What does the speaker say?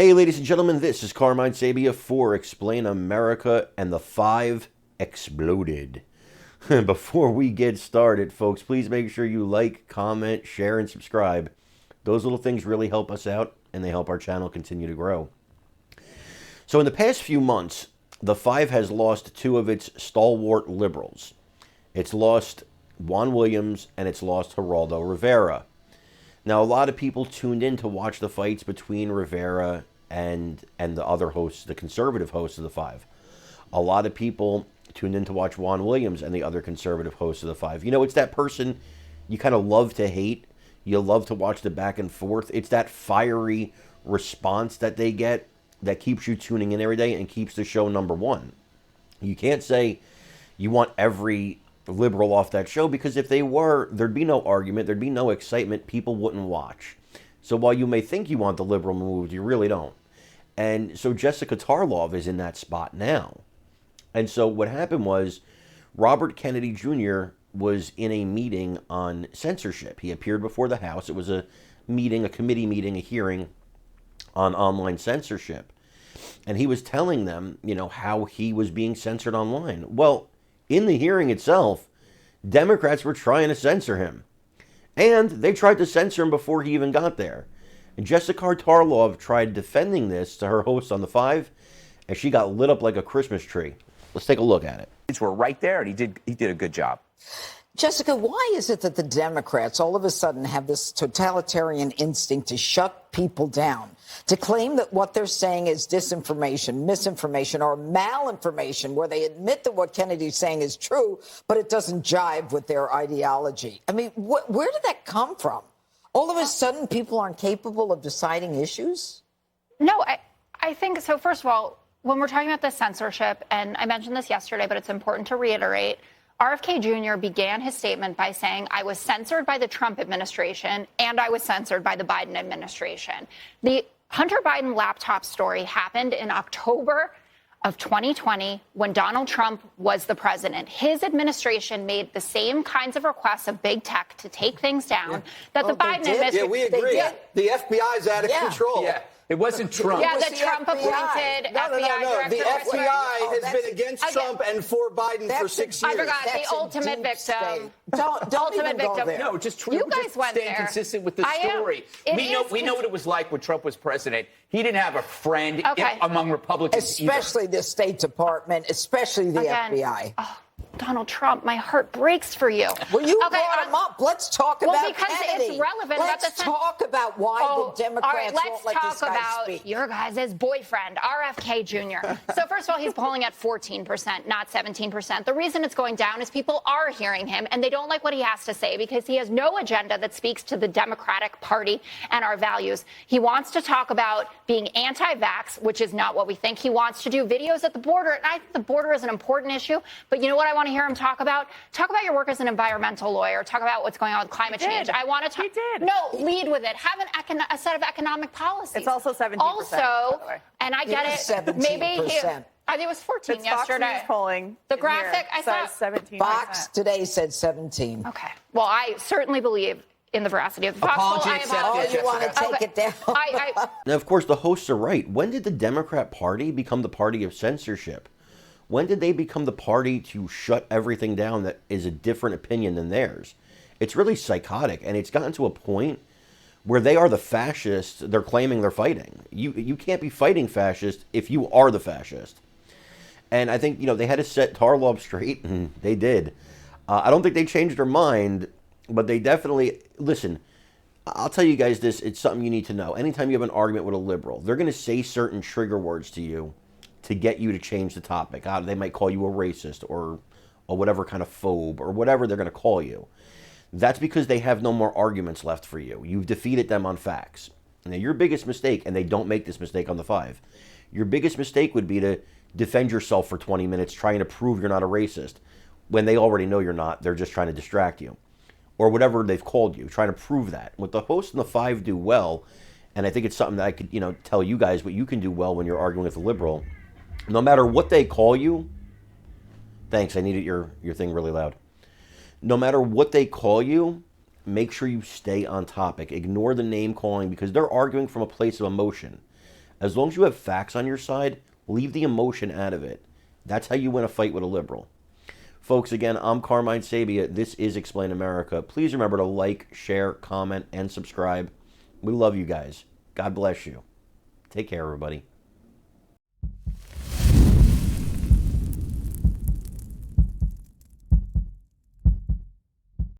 Hey, ladies and gentlemen, this is Carmine Sabia for Explain America, and the five exploded. Before we get started, folks, please make sure you like, comment, share, and subscribe. Those little things really help us out, and they help our channel continue to grow. So in the past few months, the five has lost two of its stalwart liberals. It's lost Juan Williams, and it's lost Geraldo Rivera. Now, a lot of people tuned in to watch the fights between Rivera and the other hosts, the conservative hosts of the five. A lot of people tuned in to watch Juan Williams and the other conservative hosts of the five. You know, it's that person you kind of love to hate. You love to watch the back and forth. It's that fiery response that they get that keeps you tuning in every day and keeps the show number one. You can't say you want every liberal off that show, because if they were, there'd be no argument, there'd be no excitement, people wouldn't watch. So while you may think you want the liberal moved, you really don't. And so Jessica Tarlov is in that spot now. And so what happened was Robert Kennedy Jr. was in a meeting on censorship. He appeared before the House. It was a meeting, a committee meeting, a hearing on online censorship. And he was telling them, you know, how he was being censored online. Well, in the hearing itself, Democrats were trying to censor him. And they tried to censor him before he even got there. And Jessica Tarlov tried defending this to her host on the five, and she got lit up like a Christmas tree. Let's take a look at it. We're right there, and he did a good job. Jessica, why is it that the Democrats all of a sudden have this totalitarian instinct to shut people down, to claim that what they're saying is disinformation, misinformation, or malinformation, where they admit that what Kennedy's saying is true, but it doesn't jive with their ideology? I mean, where did that come from? All of a sudden, people aren't capable of deciding issues? No, I think so. First of all, when we're talking about the censorship, and I mentioned this yesterday, but it's important to reiterate, RFK Jr. began his statement by saying, I was censored by the Trump administration and I was censored by the Biden administration. The Hunter Biden laptop story happened in October of 2020 when Donald Trump was the president. His administration made the same kinds of requests of big tech to take things down that the Biden administration. Yeah, we agree. The FBI's out of control. Yeah. It wasn't Trump. Yeah, the Trump-appointed No. FBI The director. FBI has been against Trump and for Biden for 6 years. I forgot the ultimate victim. Don't even go there. No, just You guys went staying there. consistent with the story. We know what it was like when Trump was president. He didn't have a friend among Republicans Especially the State Department, especially the FBI. Oh, Donald Trump, my heart breaks for you. Well, you brought him up. Let's talk about because Kennedy. it's relevant. Let's talk about why the Democrats all right, won't let this guy about speak. your guys' boyfriend, RFK Jr. So first of all, he's polling at 14%, not 17%. The reason it's going down is people are hearing him, and they don't like what he has to say because he has no agenda that speaks to the Democratic Party and our values. He wants to talk about being anti-vax, which is not what we think. He wants to do videos at the border, and I think the border is an important issue. But you know what I want to hear him talk about? Talk about your work as an environmental lawyer. Talk about what's going on with climate change. I want to talk. He did. No, lead with it. Have a set of economic policies. It's also 17%. Also, and I get it. 17%. Maybe I think it was 14 yesterday. Fox News polling. The graphic I saw 17%. Fox today said 17. Okay. Well, I certainly believe in the veracity of the Fox poll. Apology accepted. You want to take it down? Now, of course, the hosts are right. When did the Democrat Party become the party of censorship? When did they become the party to shut everything down that is a different opinion than theirs? It's really psychotic, and it's gotten to a point where they are the fascists they're claiming they're fighting. You can't be fighting fascists if you are the fascist. And I think, you know, they had to set Tarlov straight, and they did. I don't think they changed their mind, but they definitely... Listen, I'll tell you guys this. It's something you need to know. Anytime you have an argument with a liberal, they're going to say certain trigger words to you to get you to change the topic. They might call you a racist or whatever kind of phobe or whatever they're going to call you. That's because they have no more arguments left for you. You've defeated them on facts. Now, your biggest mistake, and they don't make this mistake on the five, your biggest mistake would be to defend yourself for 20 minutes trying to prove you're not a racist when they already know you're not. They're just trying to distract you. Or whatever they've called you, trying to prove that. What the host and the five do well, and I think it's something that I could, tell you guys what you can do well when you're arguing with a liberal. No matter what they call you, thanks, I needed your thing really loud. No matter what they call you, make sure you stay on topic. Ignore the name calling because they're arguing from a place of emotion. As long as you have facts on your side, leave the emotion out of it. That's how you win a fight with a liberal. Folks, again, I'm Carmine Sabia. This is Explain America. Please remember to like, share, comment, and subscribe. We love you guys. God bless you. Take care, everybody.